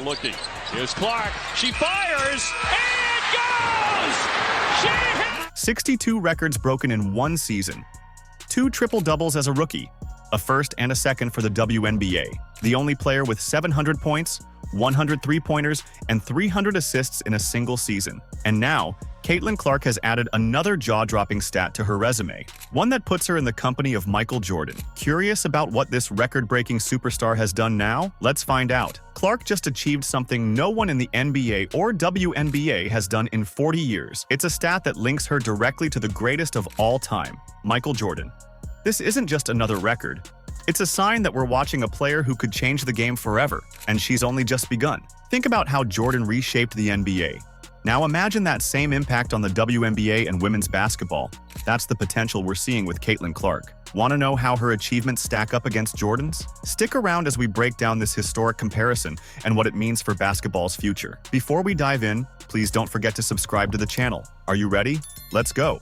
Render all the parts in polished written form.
Jordan looking. Here's Clark. She fires and goes! She hit! 62 records broken in one season. 2 triple-doubles as a rookie. A first and a second for the WNBA. The only player with 700 points, 100 three-pointers, and 300 assists in a single season. And now, Caitlin Clark has added another jaw-dropping stat to her resume, one that puts her in the company of Michael Jordan. Curious about what this record-breaking superstar has done now? Let's find out. Clark just achieved something no one in the NBA or WNBA has done in 40 years. It's a stat that links her directly to the greatest of all time, Michael Jordan. This isn't just another record. It's a sign that we're watching a player who could change the game forever, and she's only just begun. Think about how Jordan reshaped the NBA. Now imagine that same impact on the WNBA and women's basketball. That's the potential we're seeing with Caitlin Clark. Want to know how her achievements stack up against Jordan's? Stick around as we break down this historic comparison and what it means for basketball's future. Before we dive in, please don't forget to subscribe to the channel. Are you ready? Let's go.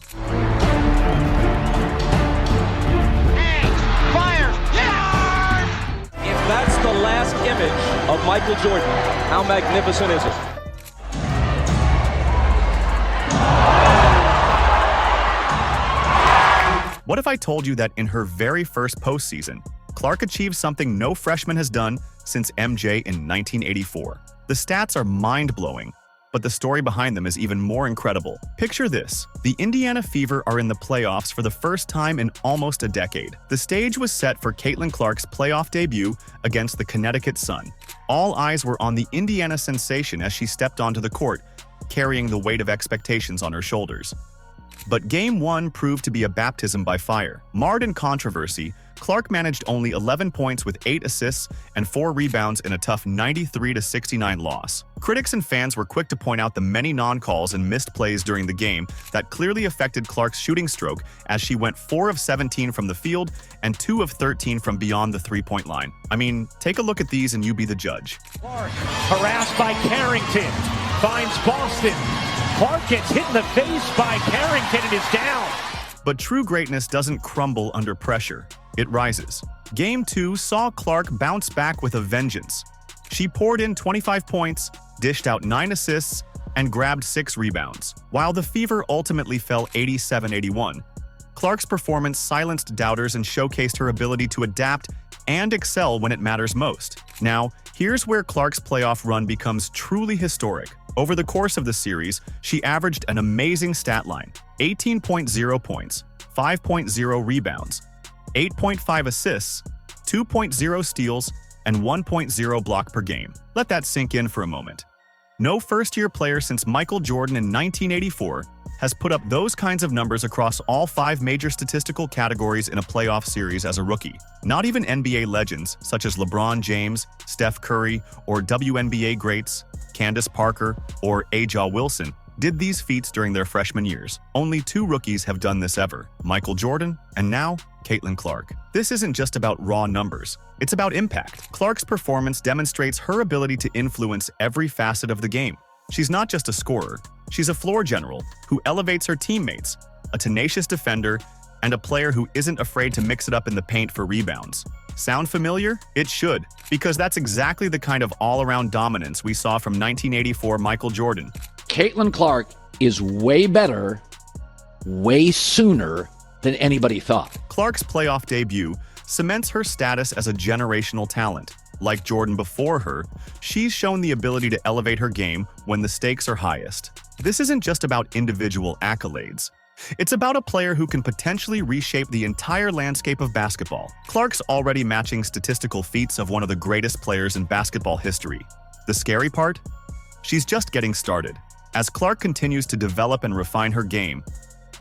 That's the last image of Michael Jordan. How magnificent is it? What if I told you that in her very first postseason, Clark achieved something no freshman has done since MJ in 1984? The stats are mind-blowing, but the story behind them is even more incredible. Picture this. The Indiana Fever are in the playoffs for the first time in almost a decade. The stage was set for Caitlin Clark's playoff debut against the Connecticut Sun. All eyes were on the Indiana sensation as she stepped onto the court, carrying the weight of expectations on her shoulders. But Game 1 proved to be a baptism by fire. Marred in controversy, Clark managed only 11 points with 8 assists and 4 rebounds in a tough 93-69 loss. Critics and fans were quick to point out the many non-calls and missed plays during the game that clearly affected Clark's shooting stroke as she went 4 of 17 from the field and 2 of 13 from beyond the three-point line. I mean, take a look at these and you be the judge. Clark, harassed by Carrington, finds Boston. Clark gets hit in the face by Carrington and is down. But true greatness doesn't crumble under pressure. It rises. Game 2 saw Clark bounce back with a vengeance. She poured in 25 points, dished out 9 assists, and grabbed 6 rebounds. While the Fever ultimately fell 87-81, Clark's performance silenced doubters and showcased her ability to adapt and excel when it matters most. Now, here's where Clark's playoff run becomes truly historic. Over the course of the series, she averaged an amazing stat line: 18.0 points, 5.0 rebounds, 8.5 assists, 2.0 steals, and 1.0 block per game. Let that sink in for a moment. No first-year player since Michael Jordan in 1984 has put up those kinds of numbers across all 5 major statistical categories in a playoff series as a rookie. Not even NBA legends such as LeBron James, Steph Curry, or WNBA greats Candace Parker or Aja Wilson did these feats during their freshman years. Only 2 rookies have done this ever: Michael Jordan and now Caitlin Clark. This isn't just about raw numbers. It's about impact. Clark's performance demonstrates her ability to influence every facet of the game. She's not just a scorer. She's a floor general who elevates her teammates, a tenacious defender, and a player who isn't afraid to mix it up in the paint for rebounds. Sound familiar? It should, because that's exactly the kind of all-around dominance we saw from 1984 Michael Jordan. Caitlin Clark is way better, way sooner than anybody thought. Clark's playoff debut cements her status as a generational talent. Like Jordan before her, she's shown the ability to elevate her game when the stakes are highest. This isn't just about individual accolades. It's about a player who can potentially reshape the entire landscape of basketball. Clark's already matching statistical feats of one of the greatest players in basketball history. The scary part? She's just getting started. As Clark continues to develop and refine her game,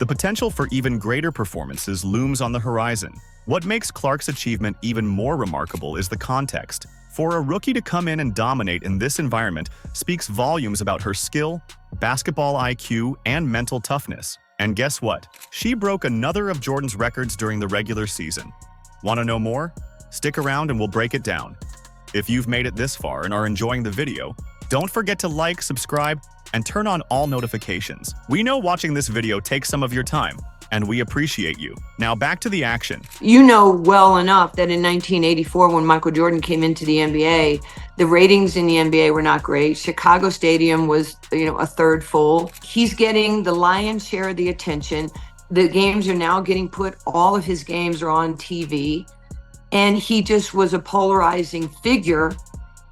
the potential for even greater performances looms on the horizon. What makes Clark's achievement even more remarkable is the context. For a rookie to come in and dominate in this environment speaks volumes about her skill, basketball IQ, and mental toughness. And guess what? She broke another of Jordan's records during the regular season. Want to know more? Stick around and we'll break it down. If you've made it this far and are enjoying the video, don't forget to like, subscribe, and turn on all notifications. We know watching this video takes some of your time, and we appreciate you. Now back to the action. You know well enough that in 1984, when Michael Jordan came into the NBA, the ratings in the NBA were not great. Chicago Stadium was, a third full. He's getting the lion's share of the attention. The games are now getting all of his games are on TV. And he just was a polarizing figure.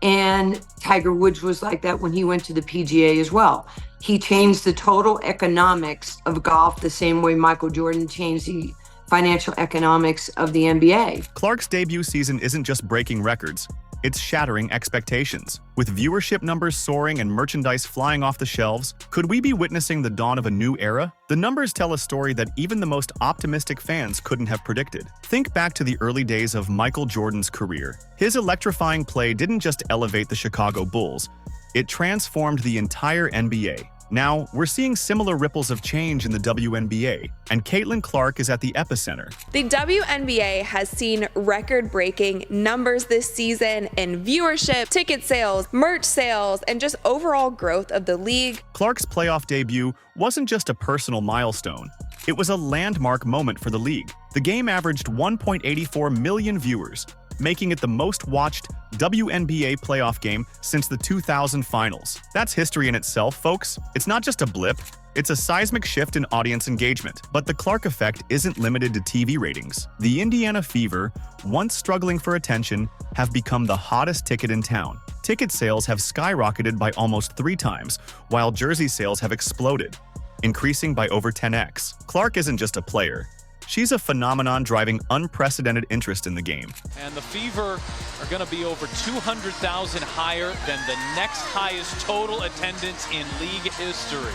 And Tiger Woods was like that when he went to the PGA as well. He changed the total economics of golf the same way Michael Jordan changed the financial economics of the NBA. Clark's debut season isn't just breaking records, it's shattering expectations. With viewership numbers soaring and merchandise flying off the shelves, could we be witnessing the dawn of a new era? The numbers tell a story that even the most optimistic fans couldn't have predicted. Think back to the early days of Michael Jordan's career. His electrifying play didn't just elevate the Chicago Bulls, it transformed the entire NBA. Now, we're seeing similar ripples of change in the WNBA, and Caitlin Clark is at the epicenter. The WNBA has seen record-breaking numbers this season in viewership, ticket sales, merch sales, and just overall growth of the league. Clark's playoff debut wasn't just a personal milestone. It was a landmark moment for the league. The game averaged 1.84 million viewers, making it the most-watched WNBA playoff game since the 2000 finals. That's history in itself, folks. It's not just a blip, it's a seismic shift in audience engagement. But the Clark effect isn't limited to TV ratings. The Indiana Fever, once struggling for attention, have become the hottest ticket in town. Ticket sales have skyrocketed by almost 3 times, while jersey sales have exploded, increasing by over 10x. Clark isn't just a player. She's a phenomenon driving unprecedented interest in the game. And the Fever are going to be over 200,000 higher than the next highest total attendance in league history.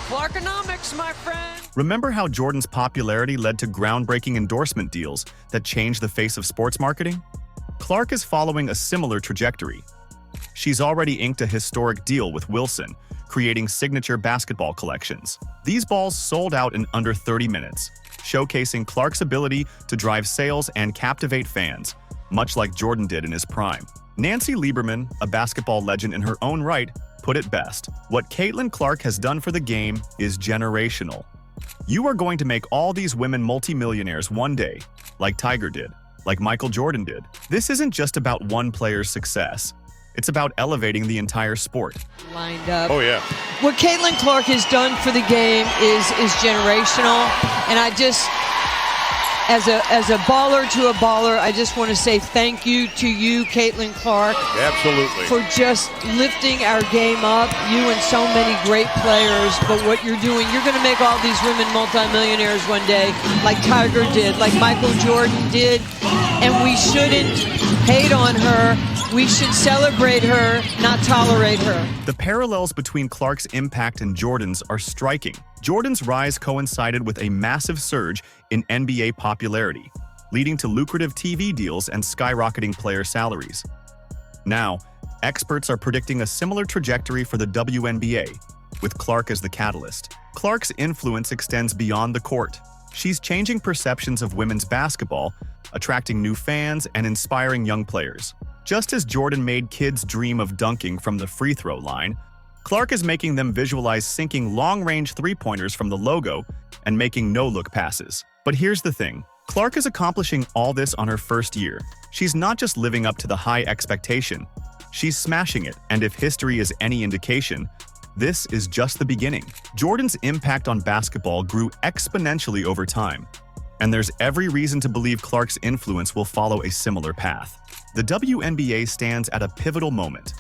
Clarkonomics, my friend. Remember how Jordan's popularity led to groundbreaking endorsement deals that changed the face of sports marketing? Clark is following a similar trajectory. She's already inked a historic deal with Wilson, creating signature basketball collections. These balls sold out in under 30 minutes, showcasing Clark's ability to drive sales and captivate fans, much like Jordan did in his prime. Nancy Lieberman, a basketball legend in her own right, put it best. What Caitlin Clark has done for the game is generational. You are going to make all these women multimillionaires one day, like Tiger did, like Michael Jordan did. This isn't just about one player's success. It's about elevating the entire sport. Lined up. Oh, yeah. What Caitlin Clark has done for the game is generational. And I just, as a baller to a baller, I just want to say thank you to you, Caitlin Clark. Absolutely. For just lifting our game up, you and so many great players. But what you're doing, you're going to make all these women multimillionaires one day, like Tiger did, like Michael Jordan did. And we shouldn't hate on her. We should celebrate her, not tolerate her. The parallels between Clark's impact and Jordan's are striking. Jordan's rise coincided with a massive surge in NBA popularity, leading to lucrative TV deals and skyrocketing player salaries. Now, experts are predicting a similar trajectory for the WNBA, with Clark as the catalyst. Clark's influence extends beyond the court. She's changing perceptions of women's basketball, attracting new fans and inspiring young players. Just as Jordan made kids dream of dunking from the free throw line, Clark is making them visualize sinking long-range three-pointers from the logo and making no-look passes. But here's the thing. Clark is accomplishing all this on her first year. She's not just living up to the high expectation, she's smashing it, and if history is any indication, this is just the beginning. Jordan's impact on basketball grew exponentially over time, and there's every reason to believe Clark's influence will follow a similar path. The WNBA stands at a pivotal moment.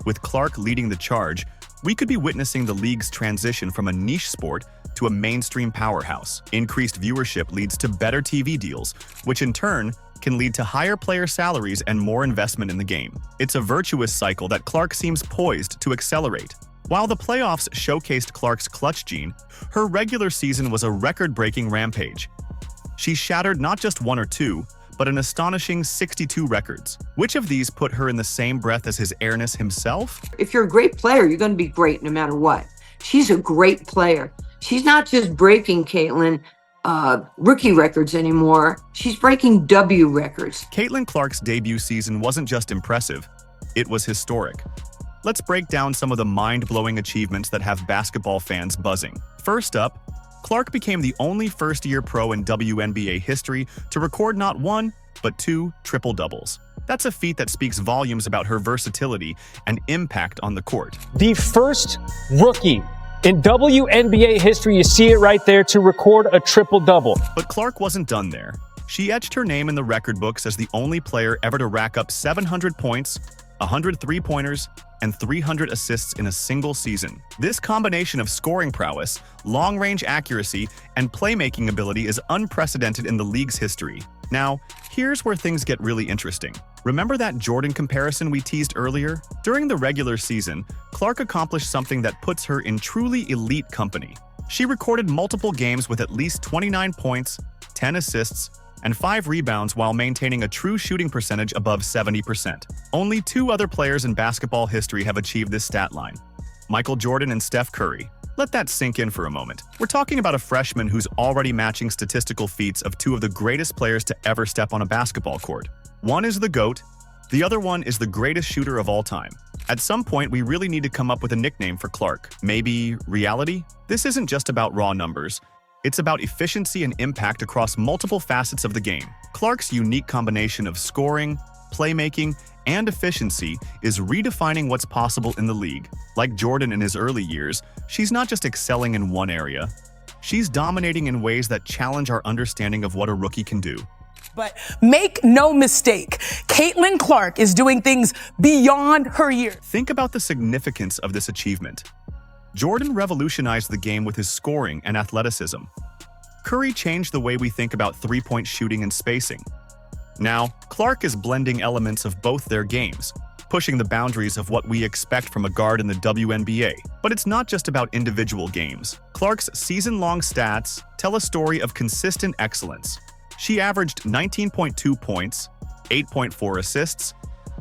With Clark leading the charge, we could be witnessing the league's transition from a niche sport to a mainstream powerhouse. Increased viewership leads to better TV deals, which in turn can lead to higher player salaries and more investment in the game. It's a virtuous cycle that Clark seems poised to accelerate. While the playoffs showcased Clark's clutch gene, her regular season was a record-breaking rampage. She shattered not just 1 or 2, but an astonishing 62 records. Which of these put her in the same breath as his airness himself? If you're a great player, you're going to be great no matter what. She's a great player. She's not just breaking, Caitlin, rookie records anymore. She's breaking W records. Caitlin Clark's debut season wasn't just impressive, it was historic. Let's break down some of the mind-blowing achievements that have basketball fans buzzing. First up, Clark became the only first-year pro in WNBA history to record not one, but 2 triple-doubles. That's a feat that speaks volumes about her versatility and impact on the court. The first rookie in WNBA history, you see it right there, to record a triple-double. But Clark wasn't done there. She etched her name in the record books as the only player ever to rack up 700 points, 100 three-pointers, and 300 assists in a single season. This combination of scoring prowess, long-range accuracy, and playmaking ability is unprecedented in the league's history. Now, here's where things get really interesting. Remember that Jordan comparison we teased earlier? During the regular season, Clark accomplished something that puts her in truly elite company. She recorded multiple games with at least 29 points, 10 assists, and 5 rebounds while maintaining a true shooting percentage above 70%. Only 2 other players in basketball history have achieved this stat line: Michael Jordan and Steph Curry. Let that sink in for a moment. We're talking about a freshman who's already matching statistical feats of 2 of the greatest players to ever step on a basketball court. One is the GOAT, the other one is the greatest shooter of all time. At some point, we really need to come up with a nickname for Clark. Maybe reality? This isn't just about raw numbers. It's about efficiency and impact across multiple facets of the game. Clark's unique combination of scoring, playmaking, and efficiency is redefining what's possible in the league. Like Jordan in his early years, she's not just excelling in one area. She's dominating in ways that challenge our understanding of what a rookie can do. But make no mistake, Caitlin Clark is doing things beyond her years. Think about the significance of this achievement. Jordan revolutionized the game with his scoring and athleticism. Curry changed the way we think about three-point shooting and spacing. Now, Clark is blending elements of both their games, pushing the boundaries of what we expect from a guard in the WNBA. But it's not just about individual games. Clark's season-long stats tell a story of consistent excellence. She averaged 19.2 points, 8.4 assists,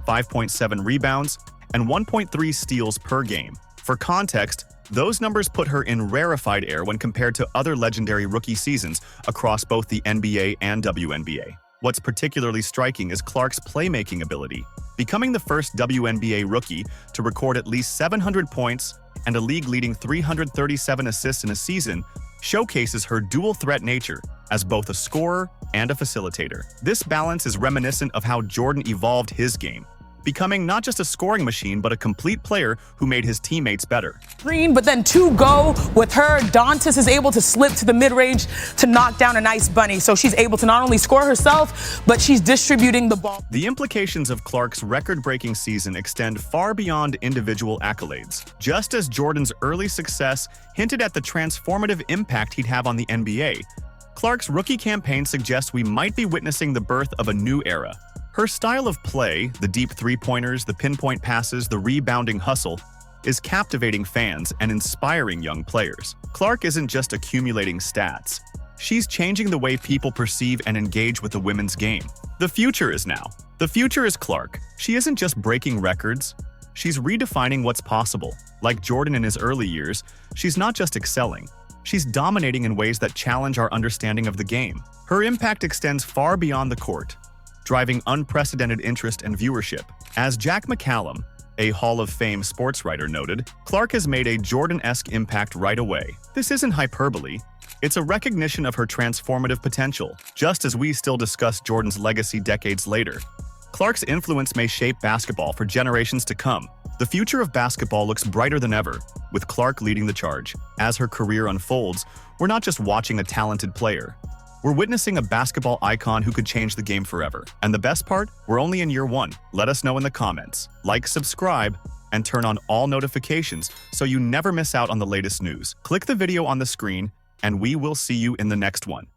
5.7 rebounds, and 1.3 steals per game. For context, those numbers put her in rarefied air when compared to other legendary rookie seasons across both the NBA and WNBA. What's particularly striking is Clark's playmaking ability. Becoming the first WNBA rookie to record at least 700 points and a league-leading 337 assists in a season showcases her dual-threat nature as both a scorer and a facilitator. This balance is reminiscent of how Jordan evolved his game, becoming not just a scoring machine, but a complete player who made his teammates better. Green, but then 2 go with her. Dantas is able to slip to the mid-range to knock down a nice bunny. So she's able to not only score herself, but she's distributing the ball. The implications of Clark's record-breaking season extend far beyond individual accolades. Just as Jordan's early success hinted at the transformative impact he'd have on the NBA, Clark's rookie campaign suggests we might be witnessing the birth of a new era. Her style of play, the deep three-pointers, the pinpoint passes, the rebounding hustle, is captivating fans and inspiring young players. Clark isn't just accumulating stats. She's changing the way people perceive and engage with the women's game. The future is now. The future is Clark. She isn't just breaking records. She's redefining what's possible. Like Jordan in his early years, she's not just excelling. She's dominating in ways that challenge our understanding of the game. Her impact extends far beyond the court, driving unprecedented interest and viewership. As Jack McCallum, a Hall of Fame sports writer, noted, Clark has made a Jordan-esque impact right away. This isn't hyperbole. It's a recognition of her transformative potential, just as we still discuss Jordan's legacy decades later. Clark's influence may shape basketball for generations to come. The future of basketball looks brighter than ever, with Clark leading the charge. As her career unfolds, we're not just watching a talented player. We're witnessing a basketball icon who could change the game forever. And the best part? We're only in year 1. Let us know in the comments. Like, subscribe, and turn on all notifications so you never miss out on the latest news. Click the video on the screen, and we will see you in the next one.